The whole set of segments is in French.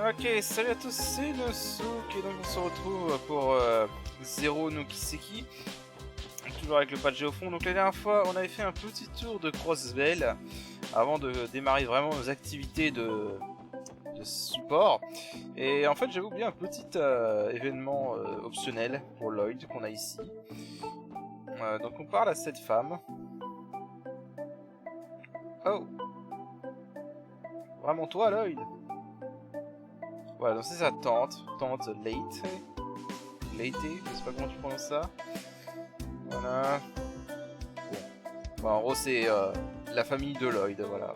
Ok, salut à tous, c'est Nosouk et donc on se retrouve pour Zero no Kiseki, toujours avec le patch au fond. Donc la dernière fois on avait fait un petit tour de Crossbell avant de démarrer vraiment nos activités de support. Et en fait j'avais oublié un petit événement optionnel pour Lloyd qu'on a ici. Donc on parle à cette femme. Oh, vraiment toi Lloyd? Voilà, donc c'est sa tante Late. Late, je sais pas comment tu prononces ça. Voilà. Bon. Bon, en gros, c'est la famille de Lloyd, voilà.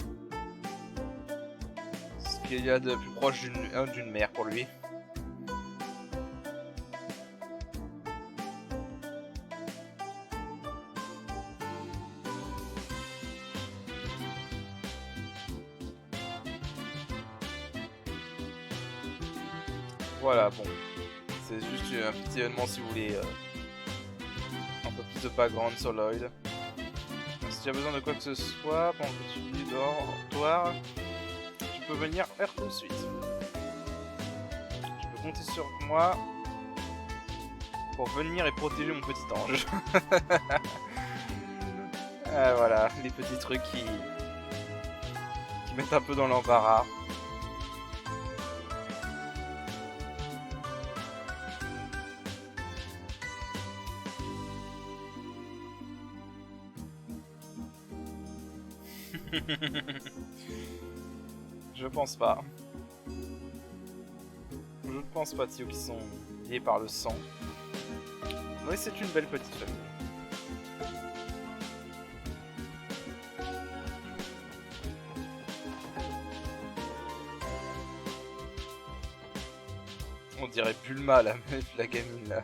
Ce qu'il y a de plus proche d'une mère pour lui. Voilà, bon. C'est juste un petit événement si vous voulez un peu plus de background sur Lloyd. Si tu as besoin de quoi que ce soit pendant que tu es dehors, au dortoir, tu peux venir faire tout de suite. Tu peux compter sur moi pour venir et protéger mon petit ange. Voilà, les petits trucs qui mettent un peu dans l'embarras. Je pense pas. Je ne pense pas, Tio, qui sont liés par le sang. Oui, c'est une belle petite famille. On dirait Bulma, la gamine, là.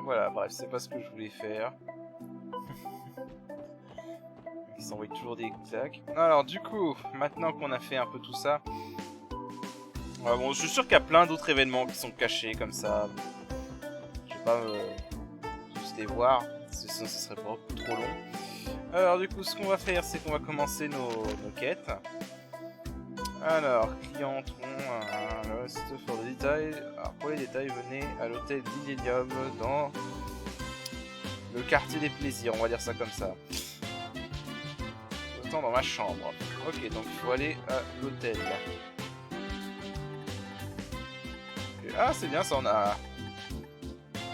Voilà, bref, c'est pas ce que je voulais faire. Il s'envoie toujours des claques. Alors, du coup, maintenant qu'on a fait un peu tout ça... bon, je suis sûr qu'il y a plein d'autres événements qui sont cachés, comme ça. Je vais pas tous les voir, sinon ce serait beaucoup trop long. Alors, du coup, ce qu'on va faire, c'est qu'on va commencer nos quêtes. Alors, client, Lost for the détails. Alors, pour les détails, venez à l'hôtel Millennium dans le quartier des plaisirs, on va dire ça comme ça. Autant dans ma chambre. Ok, donc il faut aller à l'hôtel. Okay. Ah, c'est bien ça, on a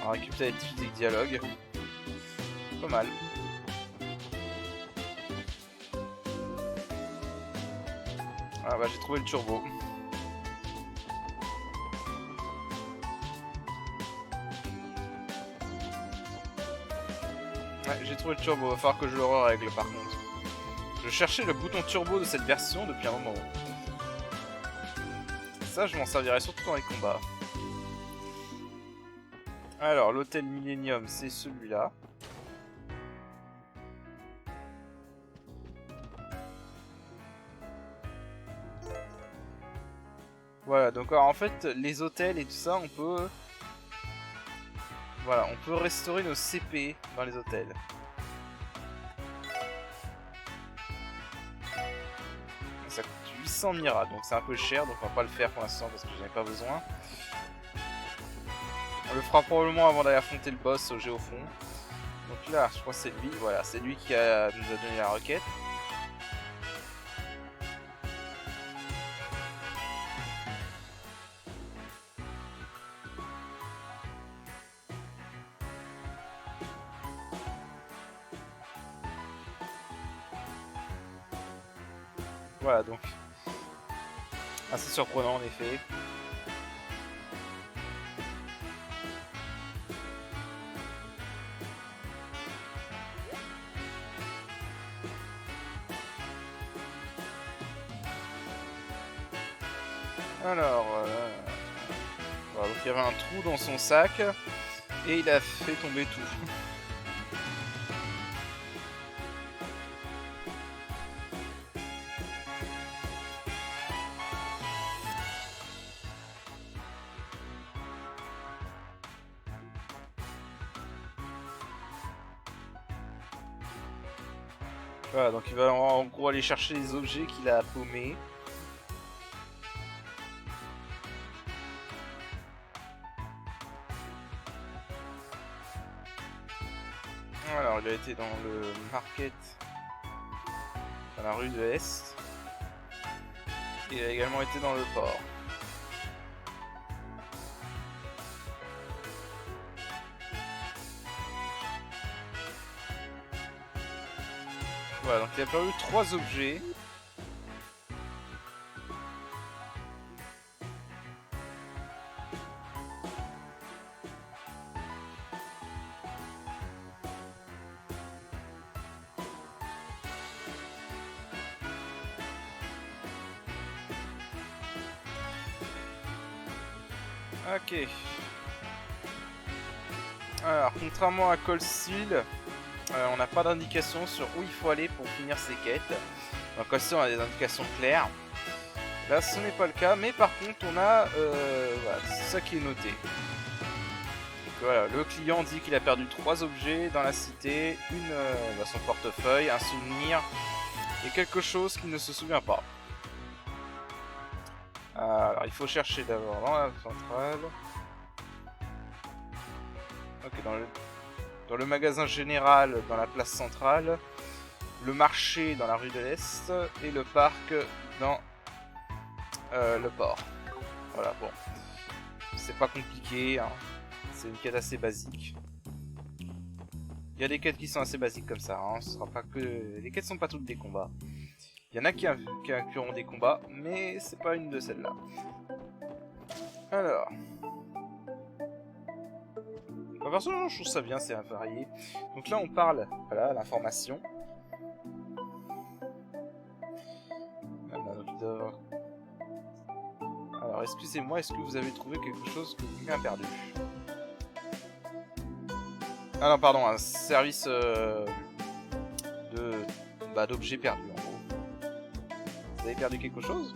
récupéré les physique dialogue. Pas mal. Ah bah j'ai trouvé le turbo. Ouais, j'ai trouvé le turbo, va falloir que je le règle par contre. Je cherchais le bouton turbo de cette version depuis un moment. Ça, je m'en servirai surtout dans les combats. Alors, l'hôtel Millennium, c'est celui-là. Voilà, donc alors, en fait, les hôtels et tout ça, on peut... Voilà, on peut restaurer nos CP dans les hôtels. Ça coûte 800 Mira, donc c'est un peu cher, donc on va pas le faire pour l'instant parce que j'en ai pas besoin. On le fera probablement avant d'aller affronter le boss au Géofond. Donc là, je crois que c'est lui, voilà, c'est lui qui nous a donné la requête. Voilà, donc assez surprenant en effet. Alors, voilà, donc il y avait un trou dans son sac et il a fait tomber tout. Voilà, donc il va en gros aller chercher les objets qu'il a paumés. Alors il a été dans le market, dans la rue de l'Est. Il a également été dans le port. Voilà, donc il a perdu 3 objets. Ok. Alors, contrairement à Cold Steel, on n'a pas d'indication sur où il faut aller pour finir ses quêtes. Dans Cold Steel, on a des indications claires. Là, ce n'est pas le cas, mais par contre, on a... voilà, c'est ça qui est noté. Donc, voilà, le client dit qu'il a perdu 3 objets dans la cité, son portefeuille, un souvenir et quelque chose qu'il ne se souvient pas. Alors, il faut chercher d'abord dans la centrale. Ok, dans le magasin général, dans la place centrale. Le marché dans la rue de l'Est. Et le parc dans le port. Voilà, bon. C'est pas compliqué, hein. C'est une quête assez basique. Il y a des quêtes qui sont assez basiques comme ça, hein. Ce sera pas que... Les quêtes sont pas toutes des combats. Il y en a qui incluront des combats, mais c'est pas une de celles-là. Alors... Bah, personnellement, je trouve ça bien, c'est varié. Donc là, on parle, voilà, l'information. Alors, excusez-moi, est-ce que vous avez trouvé quelque chose que quelqu'un a perdu? Ah non, pardon, un service d'objets perdus, en gros. Vous avez perdu quelque chose?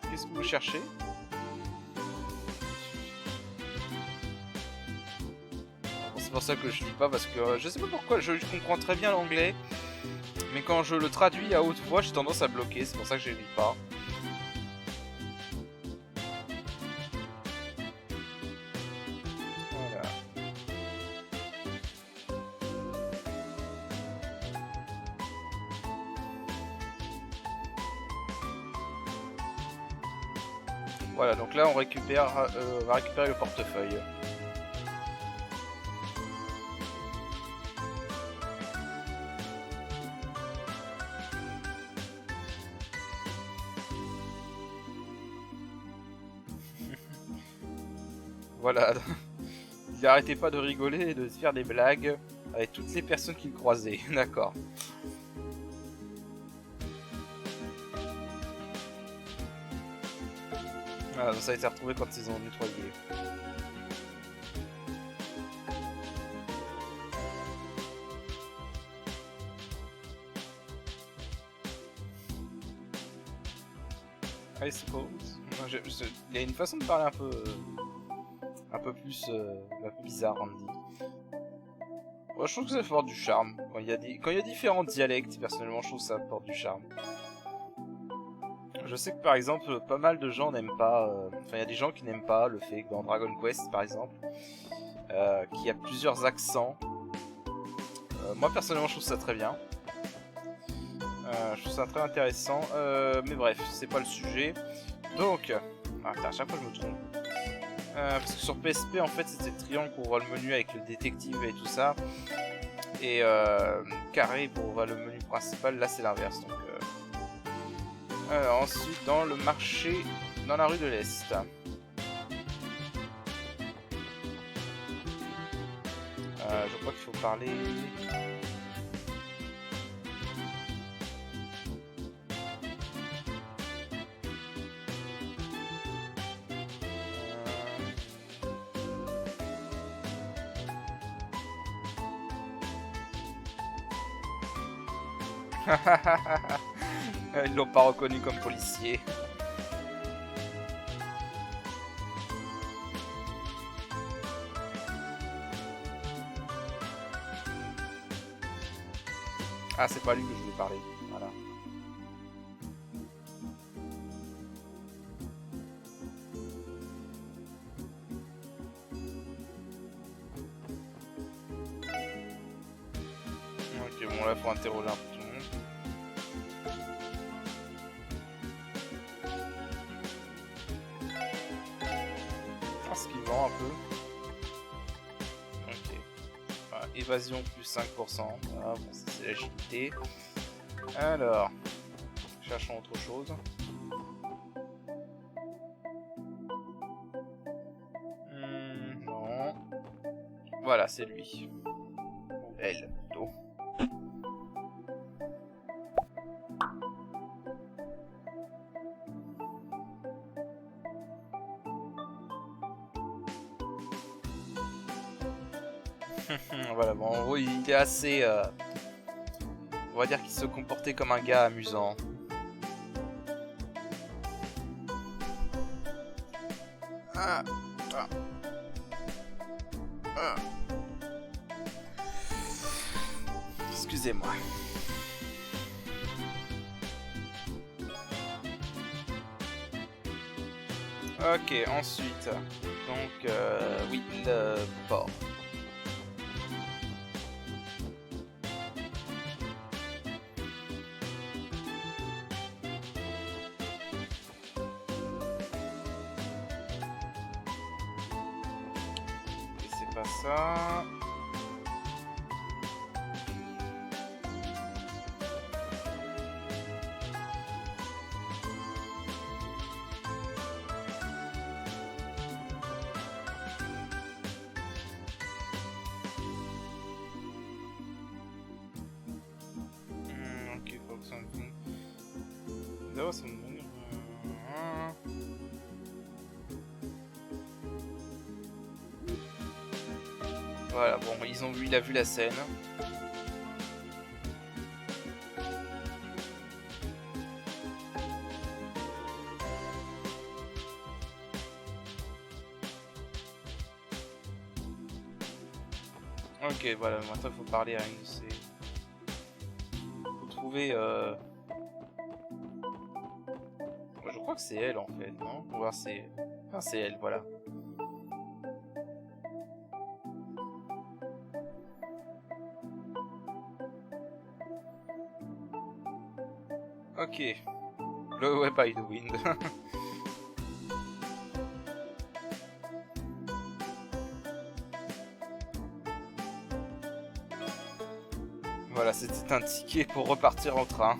Qu'est-ce que vous cherchez? Bon, c'est pour ça que je lis pas, parce que je sais pas pourquoi, je comprends très bien l'anglais, mais quand je le traduis à haute voix, j'ai tendance à bloquer, c'est pour ça que je lis pas. Voilà, donc là on va récupérer le portefeuille. Voilà, il n'arrêtait pas de rigoler et de se faire des blagues avec toutes les personnes qu'il croisait, d'accord. Ah, ça a été retrouvé quand ils ont nettoyé. I suppose. Il y a une façon de parler un peu plus bizarre, Randy. Ouais, je trouve que ça apporte du charme. Quand il y a différents dialectes, personnellement, je trouve que ça apporte du charme. Je sais que par exemple, pas mal de gens n'aiment pas... Enfin, il y a des gens qui n'aiment pas le fait que dans Dragon Quest, par exemple, qu'il y a plusieurs accents. Moi, personnellement, je trouve ça très bien. Je trouve ça très intéressant. Mais bref, c'est pas le sujet. Donc... Ah, putain, à chaque fois, je me trompe. Parce que sur PSP, en fait, c'était triangle pour voir le menu avec le détective et tout ça. Et carré pour voir le menu principal. Là, c'est l'inverse, donc... Alors, ensuite, dans le marché, dans la rue de l'Est. Je crois qu'il faut parler... Ils l'ont pas reconnu comme policier. Ah, c'est pas lui que je voulais parler. Voilà. Ok, bon là, faut interroger un peu tout le monde. Ah, ce qu'il vend un peu. Ok. Voilà, évasion plus 5%. Ah, bon, ça c'est l'agilité. Alors, cherchons autre chose. Non. Voilà, c'est lui. Ou elle, plutôt. Voilà, bon, en gros, il est assez... on va dire qu'il se comportait comme un gars amusant. Ah, ah, ah. Excusez-moi. Ok, ensuite, donc, oui, le port. Et c'est pas ça. Ok, faut que ça me... D'abord, ça me donne... Voilà, bon, ils ont vu, il a vu la scène. Ok, voilà, maintenant il faut parler à une de ces... Faut trouver... Je crois que c'est elle en fait, non? Ou voir c'est... Ah, c'est elle, voilà. Ok. Blow away by the wind. Voilà, c'était un ticket pour repartir en train.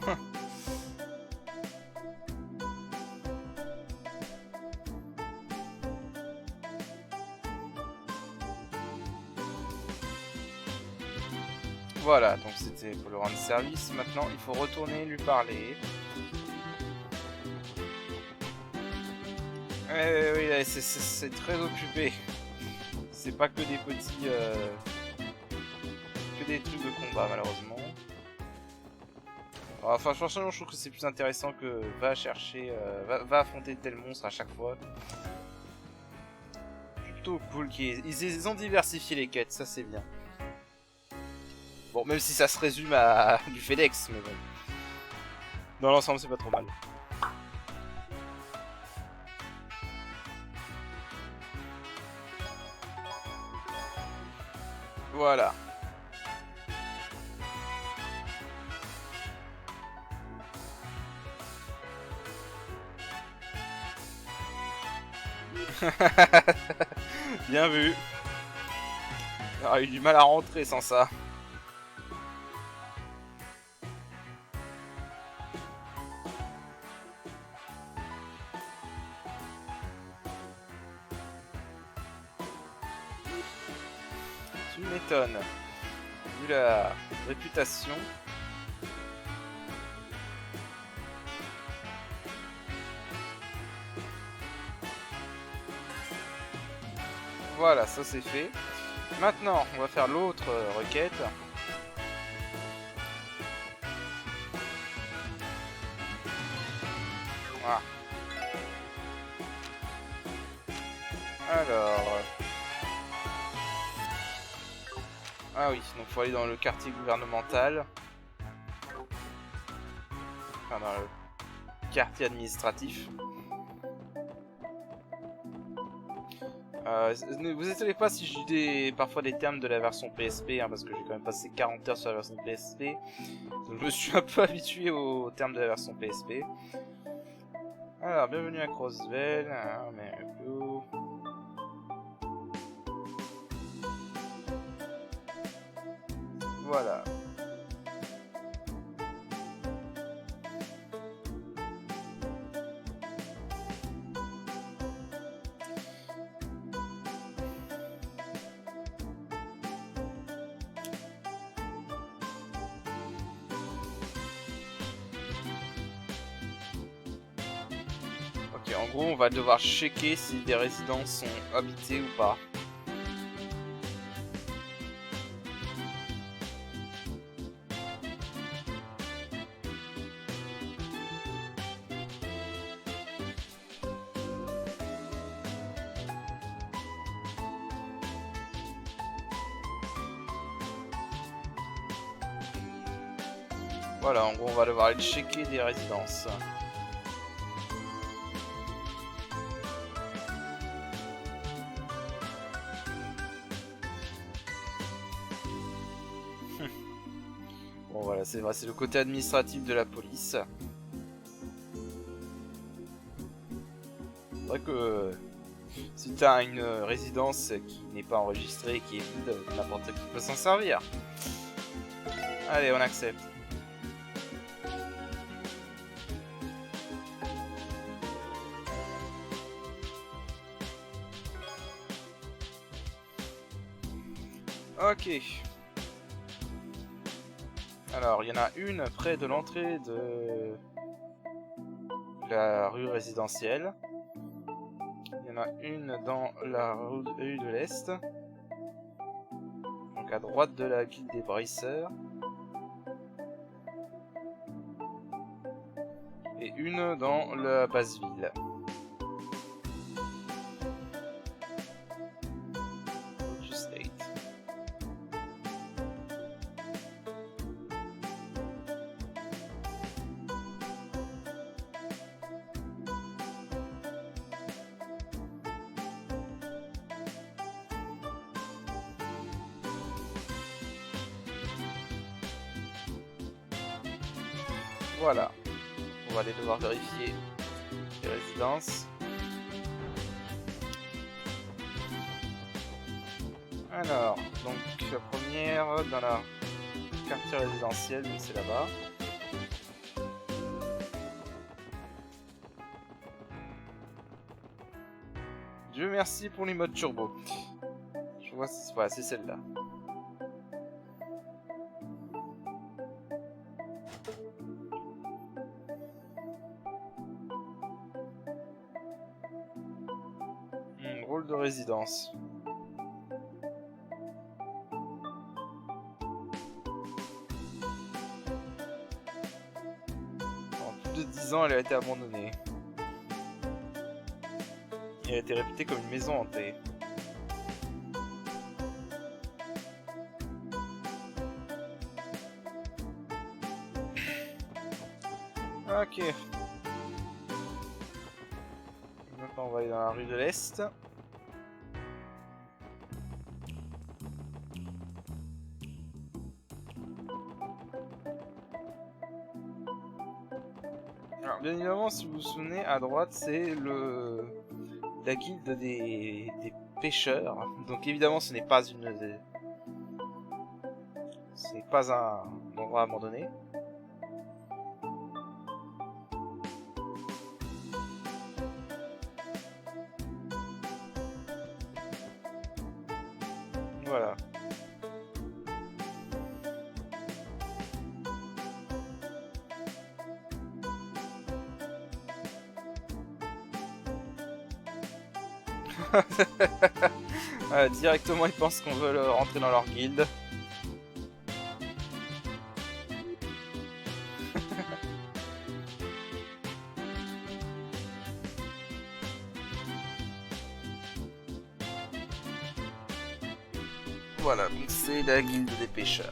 Voilà, donc c'était pour le rendre service. Maintenant, il faut retourner lui parler. Oui, c'est très occupé. C'est pas que des petits... que des trucs de combat, malheureusement. Enfin, franchement, je trouve que c'est plus intéressant que va chercher... va affronter tel monstre à chaque fois. Plutôt cool ils ont diversifié les quêtes, ça c'est bien. Bon, même si ça se résume à du FedEx, mais bon. Dans l'ensemble, c'est pas trop mal. Voilà. Bien vu. J'aurais eu du mal à rentrer sans ça. Tu m'étonnes. Vu la réputation. Voilà, ça c'est fait. Maintenant, on va faire l'autre requête. Voilà. Alors... Ah oui, donc faut aller dans le quartier gouvernemental. enfin dans le quartier administratif. Ne vous étonnez pas si je dis parfois des termes de la version PSP, hein, parce que j'ai quand même passé 40 heures sur la version PSP. Donc je me suis un peu habitué aux termes de la version PSP. Alors, bienvenue à Crossville, hein, mais voilà. Ok, en gros, on va devoir checker si des résidences sont habitées ou pas. Voilà, en gros, on va devoir aller checker des résidences. Bon, voilà, c'est vrai, c'est le côté administratif de la police. C'est vrai que si t'as une résidence qui n'est pas enregistrée, qui est vide, n'importe qui peut s'en servir. Allez, on accepte. Ok. Alors, il y en a une près de l'entrée de la rue résidentielle. Il y en a une dans la rue de l'Est. Donc à droite de la guilde des Bracers. Et une dans la basse ville. Voilà, on va aller devoir vérifier les résidences. Alors, donc la première dans la quartier résidentiel, donc c'est là-bas. Dieu merci pour les modes turbo. Je vois, voilà, c'est celle-là. Rôle de résidence. En plus de 10 ans, elle a été abandonnée. Elle a été réputée comme une maison hantée. Ok. Maintenant, on va aller dans la rue de l'Est. Alors, bien évidemment, si vous vous souvenez, à droite, c'est la guilde des pêcheurs. Donc évidemment, ce n'est pas ce n'est pas un endroit abandonné. Voilà. Directement, ils pensent qu'on veut rentrer dans leur guilde. Voilà, donc c'est la guilde des pêcheurs.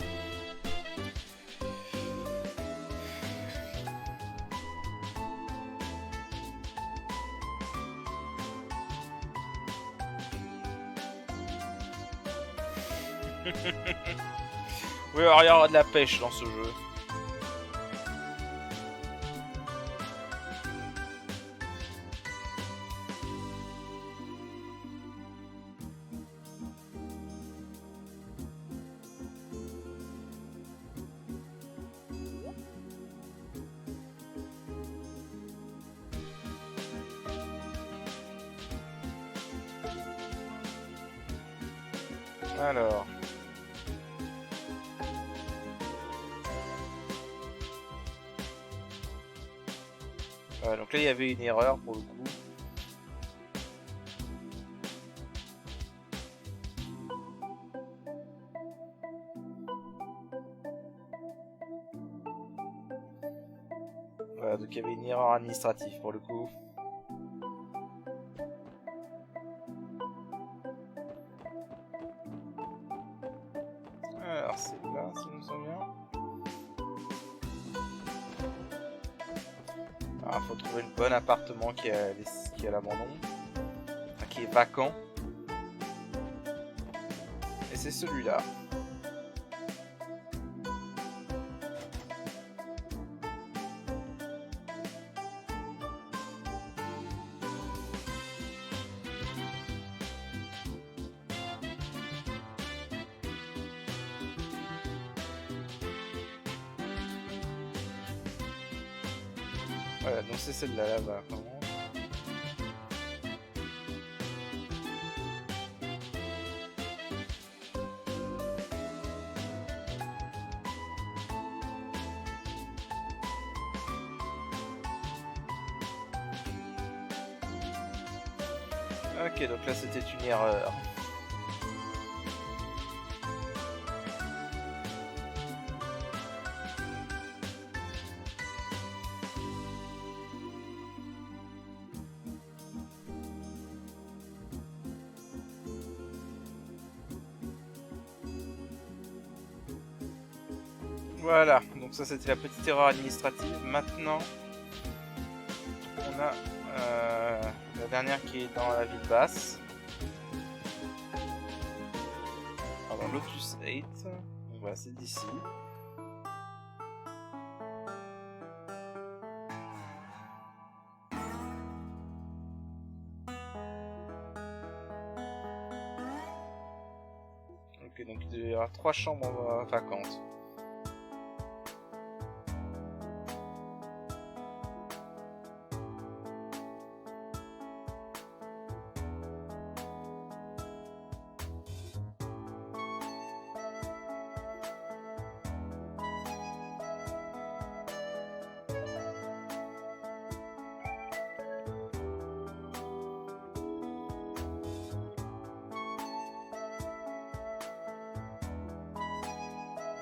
Oui, alors il y aura de la pêche dans ce jeu. Alors... donc là il y avait une erreur pour le coup. Voilà, donc il y avait une erreur administrative pour le coup. Alors c'est là si je me souviens. Ah, faut trouver le bon appartement qui est à l'abandon, enfin, qui est vacant. Et c'est celui-là. Voilà, donc c'est celle-là là-bas. Ok, donc là c'était une erreur. Voilà, donc ça c'était la petite erreur administrative. Maintenant, on a la dernière qui est dans la ville basse. Pardon, Lotus 8. Donc voilà, c'est d'ici. Ok, donc il y aura 3 chambres vacantes.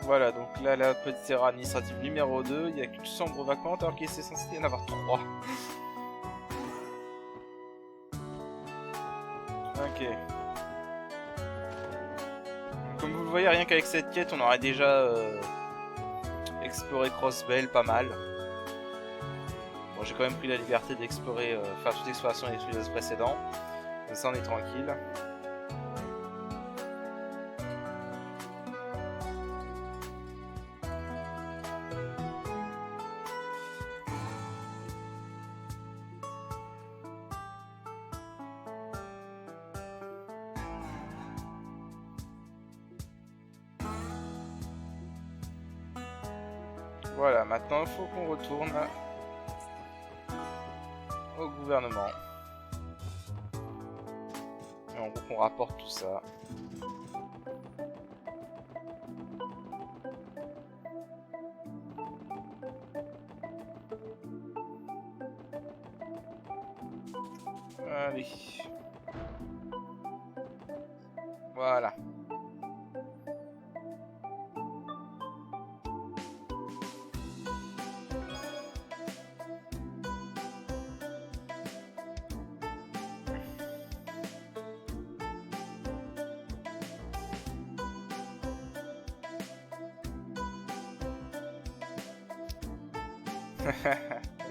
Voilà, donc là, la petite erreur administrative numéro 2, il n'y a qu'une chambre vacante alors qu'il est censé y en avoir 3. Ok. Comme vous le voyez, rien qu'avec cette quête, on aurait déjà exploré Crossbell pas mal. Bon, j'ai quand même pris la liberté d'explorer, faire toute l'exploration des épisodes précédents. Comme ça, on est tranquille. Voilà, maintenant il faut qu'on retourne au gouvernement. Et en gros qu'on rapporte tout ça. Allez. Voilà.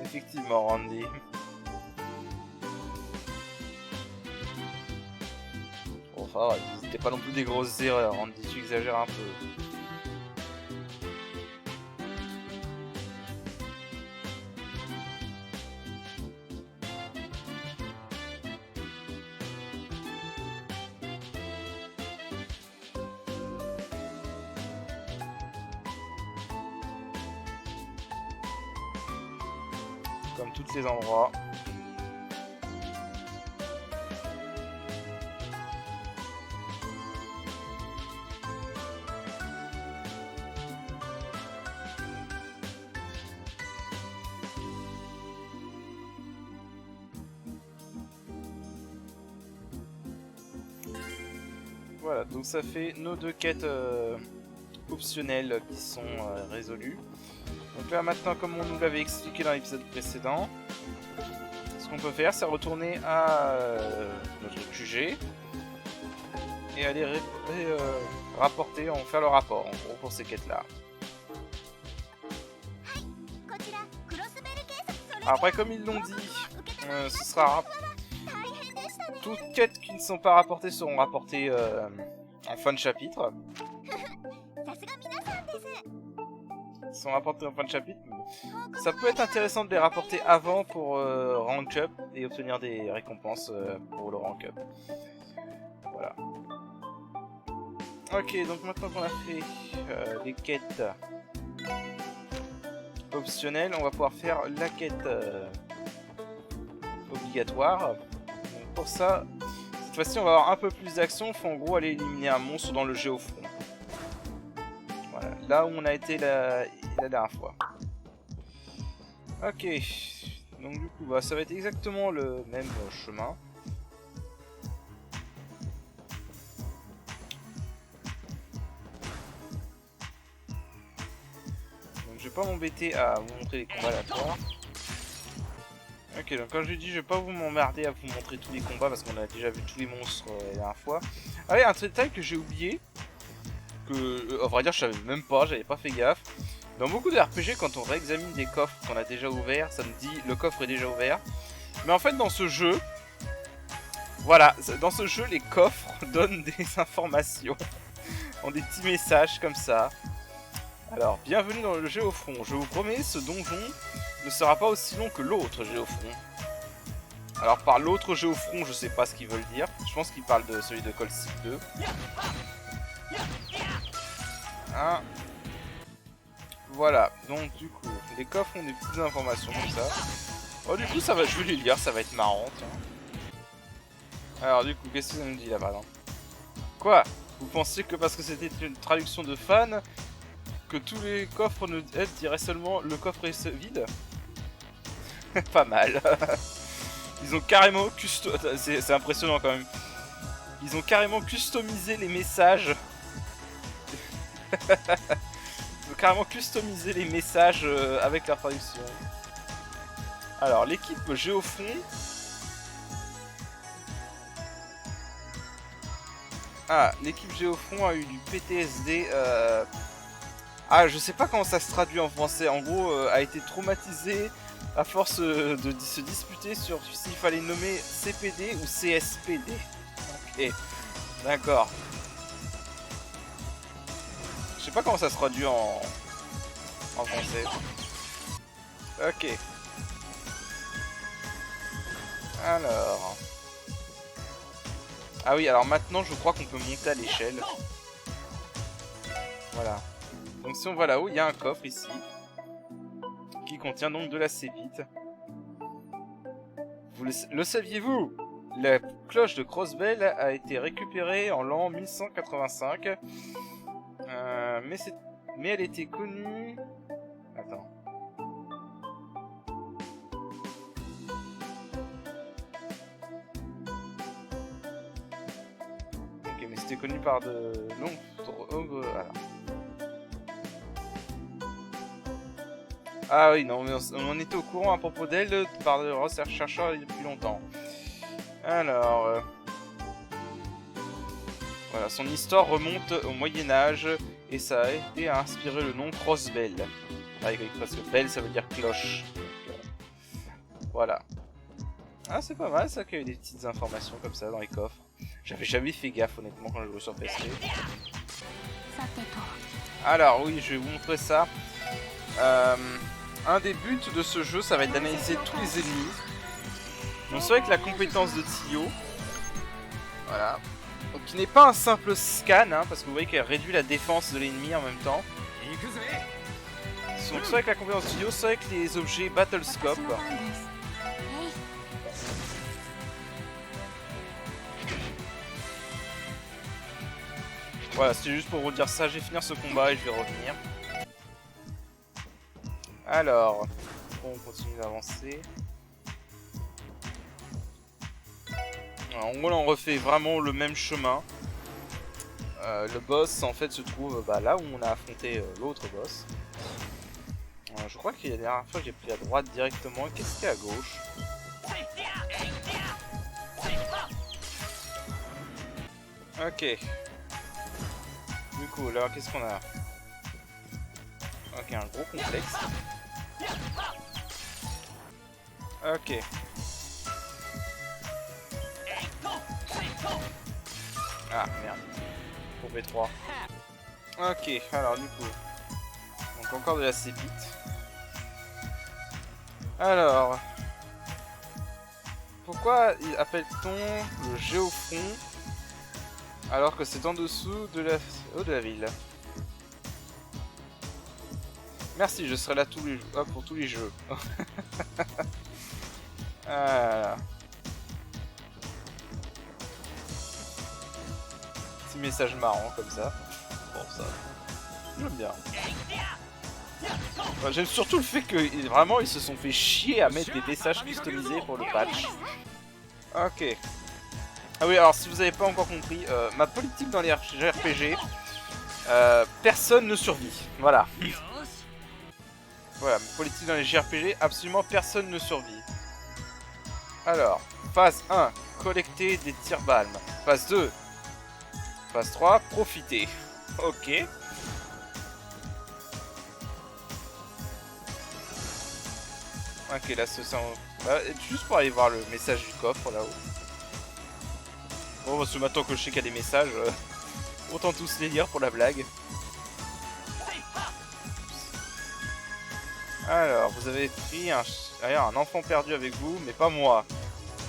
Effectivement, Randy. Bon, enfin, c'était pas non plus des grosses erreurs, on dit tu exagères un peu. Comme tous les endroits. Voilà, donc ça fait nos 2 quêtes optionnelles qui sont résolues. Donc là maintenant, comme on nous l'avait expliqué dans l'épisode précédent, ce qu'on peut faire c'est retourner à notre QG et aller rapporter, faire le rapport en gros pour ces quêtes là. Après comme ils l'ont dit, ce sera toutes quêtes qui ne sont pas rapportées seront rapportées en fin de chapitre. Sont rapportés en fin de chapitre. Ça peut être intéressant de les rapporter avant pour rank up et obtenir des récompenses pour le rank up. Voilà. Ok, donc maintenant qu'on a fait les quêtes optionnelles, on va pouvoir faire la quête obligatoire. Donc pour ça, cette fois-ci on va avoir un peu plus d'action. Il faut en gros aller éliminer un monstre dans le géofront. Voilà, là où on a été la dernière fois. Ok, donc du coup bah, ça va être exactement le même chemin. Donc je vais pas m'embêter à vous montrer les combats aléatoires. Ok, donc comme je dis, je vais pas vous m'emmerder à vous montrer tous les combats parce qu'on a déjà vu tous les monstres la dernière fois. Allez, un détail que j'ai oublié, que à vrai dire je savais même pas, j'avais pas fait gaffe. Dans beaucoup de RPG, quand on réexamine des coffres qu'on a déjà ouverts, ça me dit le coffre est déjà ouvert. Mais en fait, dans ce jeu, voilà, dans ce jeu, les coffres donnent des informations, ont des petits messages comme ça. Alors, bienvenue dans le géofront. Je vous promets, ce donjon ne sera pas aussi long que l'autre géofront. Alors, par l'autre géofront, je sais pas ce qu'ils veulent dire. Je pense qu'ils parlent de celui de Colsip 2. Hein. Voilà, donc du coup, les coffres ont des petites informations comme ça. Oh, du coup, ça va, je vais les lire, ça va être marrant, tiens. Alors, du coup, qu'est-ce que ça nous dit là, par exemple? Quoi? Vous pensez que parce que c'était une traduction de fan, que tous les coffres ne diraient seulement le coffre est vide? Pas mal. Ils ont carrément c'est impressionnant quand même. Ils ont carrément customisé les messages. Carrément customiser les messages avec leur traduction. Alors l'équipe Géofront. Ah, l'équipe Géofront a eu du PTSD. Ah, je sais pas comment ça se traduit en français. En gros, a été traumatisé à force de se disputer sur s'il fallait nommer CPD ou CSPD. Ok, d'accord. Je sais pas comment ça se traduit en français. Ok. Alors. Ah oui, alors maintenant je crois qu'on peut monter à l'échelle. Voilà. Donc si on va là-haut, il y a un coffre ici. Qui contient donc de la sépite. Vous le saviez-vous? La cloche de Crossbell a été récupérée en l'an 1185. Mais elle était connue... Attends. Ok, mais c'était connu par de... Non, voilà. Ah oui, non, mais on était au courant à propos d'elle par de chercheurs depuis longtemps. Alors... Voilà, son histoire remonte au Moyen-Âge et ça a été à inspirer le nom Crossbell. Parce que bell ça veut dire cloche. Donc, voilà. Ah, c'est pas mal ça qu'il y ait des petites informations comme ça dans les coffres. J'avais jamais fait gaffe honnêtement quand je jouais sur PSP. Alors oui, je vais vous montrer ça. Un des buts de ce jeu, ça va être d'analyser tous les ennemis. Donc c'est vrai que la compétence de Tio, voilà, donc qui n'est pas un simple scan, hein, parce que vous voyez qu'elle réduit la défense de l'ennemi en même temps. Donc c'est vrai que la compétence de Tio, c'est vrai que les objets Battle Scope. Voilà, c'était juste pour vous dire ça, je vais finir ce combat et je vais revenir. Alors, on continue d'avancer. En gros, là, on refait vraiment le même chemin. Le boss, en fait, se trouve là où on a affronté l'autre boss. Je crois que la dernière fois, j'ai pris à droite directement. Qu'est-ce qu'il y a à gauche? Ok. Du coup, là, qu'est-ce qu'on a? Ok, un gros complexe. Ok. Ah, merde. Pour B3. Ok, alors du coup. Donc encore de la sépite. Alors. Pourquoi appelle-t-on le géofront alors que c'est en dessous de la ville? Merci, je serai là tous les pour tous les jeux. Voilà. Petit message marrant comme ça. Bon, ça. J'aime bien. Enfin, j'aime surtout le fait que vraiment ils se sont fait chier à mettre des messages customisés pour le patch. Ok. Ah oui, alors si vous n'avez pas encore compris, ma politique dans les JRPG, personne ne survit. Voilà. Voilà, ma politique dans les JRPG, absolument personne ne survit. Alors, phase 1, collecter des tire-balles. Phase 2, phase 3, profiter. Ok. Ok, là, c'est ça. Juste pour aller voir le message du coffre là-haut. Bon, parce que maintenant que je sais qu'il y a des messages, autant tous les lire pour la blague. Alors, vous avez pris un enfant perdu avec vous, mais pas moi.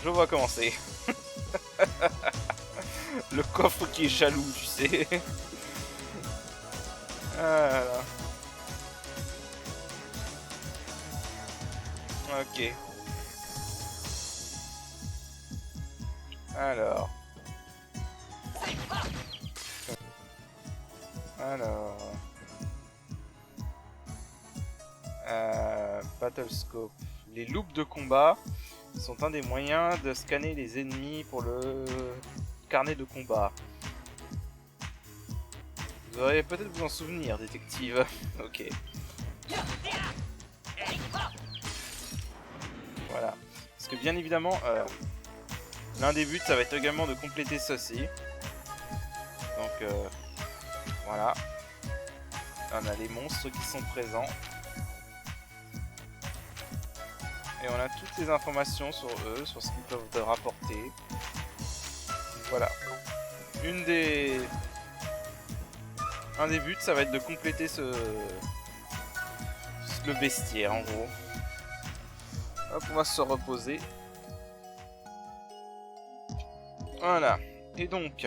Je vois comment c'est. Le coffre qui est jaloux, tu sais. Voilà. Ok. Alors. Battlescope. Les loupes de combat sont un des moyens de scanner les ennemis pour le carnet de combat. Vous devriez peut-être vous en souvenir, détective. Ok. Voilà. Parce que bien évidemment, l'un des buts, ça va être également de compléter ceci. Donc, voilà. On a les monstres qui sont présents. Et on a toutes les informations sur eux, sur ce qu'ils peuvent te rapporter. Donc, voilà. Un des buts, ça va être de compléter le bestiaire, en gros. Hop, on va se reposer. Voilà. Et donc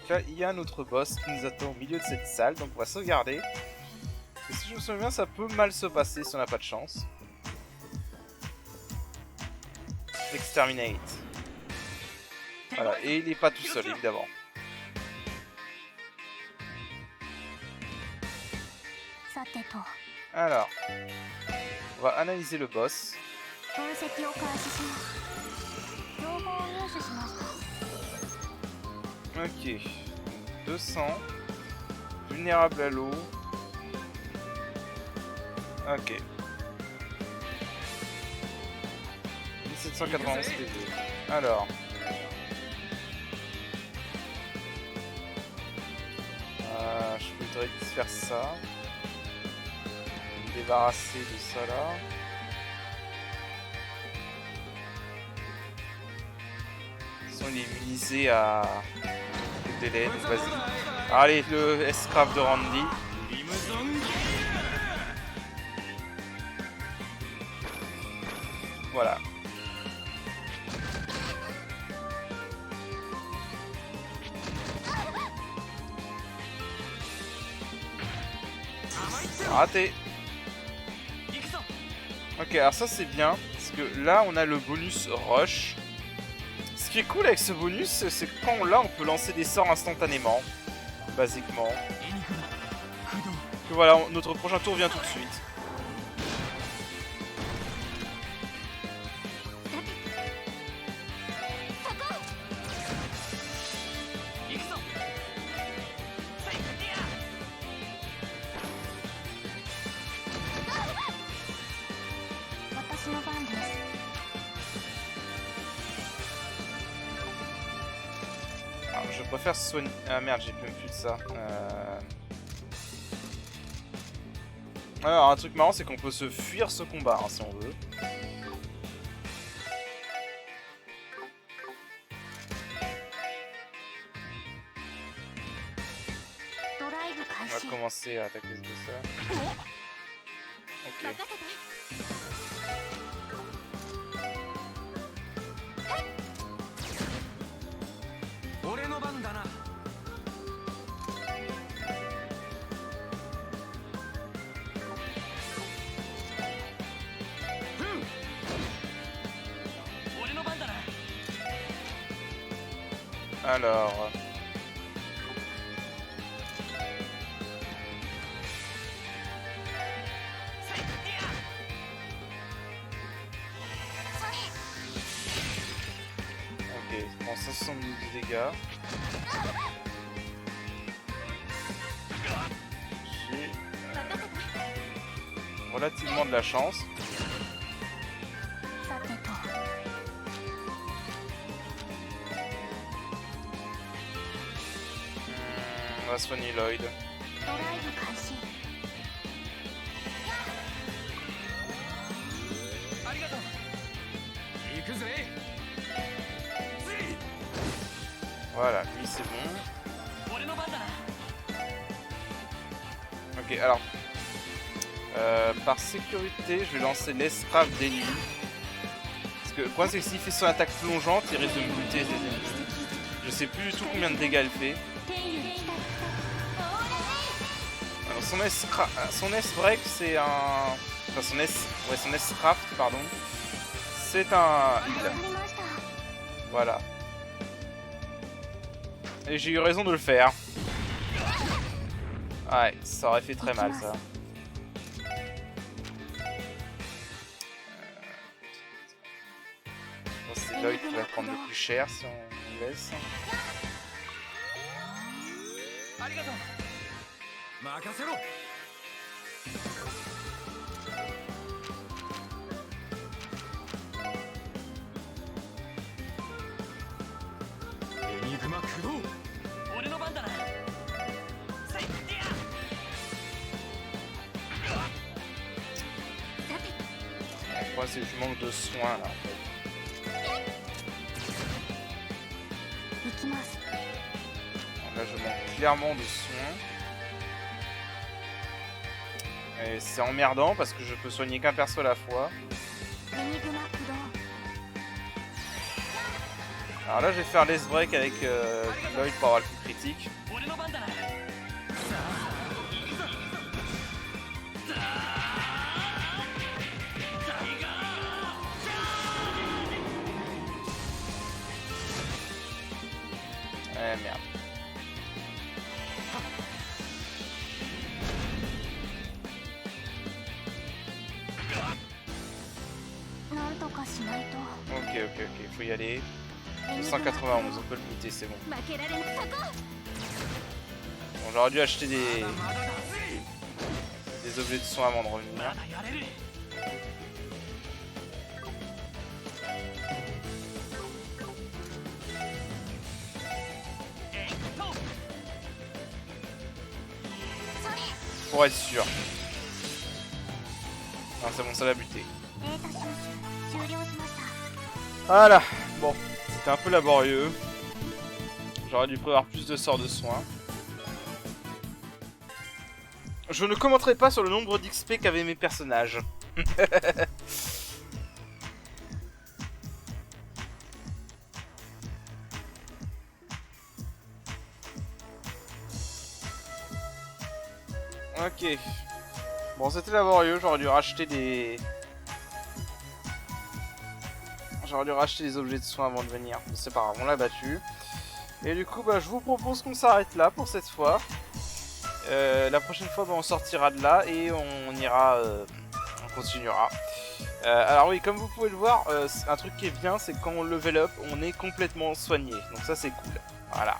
là, il y a notre boss qui nous attend au milieu de cette salle. Donc on va sauvegarder. Et si je me souviens bien, ça peut mal se passer si on n'a pas de chance. Exterminate. Voilà, et il n'est pas tout seul, évidemment. Alors, on va analyser le boss. Ok. 200. Vulnérable à l'eau. Ok. 1791 PV. Alors. Je voudrais faire ça. Me débarrasser de ça là. il est immunisé à le délai, donc vas-y. Allez, le S-Craft de Randy. Voilà. Raté. Ok, alors ça c'est bien, parce que là on a le bonus rush. Ce qui est cool avec ce bonus, c'est que quand on l'a, on peut lancer des sorts instantanément, basiquement. Que voilà, notre prochain tour vient tout de suite. Alors, je préfère soigner... Ah merde, j'ai même plus de ça. Alors, un truc marrant, c'est qu'on peut se fuir ce combat, hein, si on veut. On va commencer à attaquer ce boss-là. Ok. Alors... Ok, je prends 170 de dégâts. J'ai relativement de la chance. On va soigner Lloyd. Voilà, lui c'est bon. Ok, alors par sécurité, je vais lancer l'estrave d'ennemis. Parce que le problème c'est que s'il fait son attaque plongeante, il risque de me buter les ennemis. Je sais plus du tout combien de dégâts elle fait. Alors son S-Break c'est un... Enfin son S-Craft, pardon. C'est un heal. Voilà. Et j'ai eu raison de le faire. Ouais, ça aurait fait très mal ça. Bon, c'est Lloyd qui va prendre le plus cher si on laisse. Le problème c'est que je manque de soins là en fait. Là je manque clairement de soins. Et c'est emmerdant parce que je peux soigner qu'un perso à la fois. Alors là je vais faire l'S-Break avec Lloyd pour avoir le coup critique. Eh merde. Ok, faut y aller. 291, on peut le buter, c'est bon. Bon, j'aurais dû acheter des objets de soins avant de revenir. Pour être sûr. Non, c'est bon, ça l'a buté. Voilà, bon. C'était un peu laborieux. J'aurais dû prévoir plus de sorts de soins. Je ne commenterai pas sur le nombre d'XP qu'avaient mes personnages. Ok. Bon, c'était laborieux, j'aurais dû racheter des... J'aurais dû racheter des objets de soins avant de venir. C'est pas grave, on l'a battu. Et du coup, bah, je vous propose qu'on s'arrête là pour cette fois. La prochaine fois, bah, on sortira de là et on ira... on continuera. Alors oui, comme vous pouvez le voir, un truc qui est bien, c'est que quand on level up, on est complètement soigné. Donc ça, c'est cool. Voilà.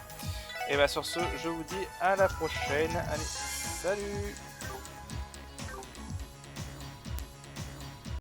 Et bah sur ce, je vous dis à la prochaine. Allez, salut!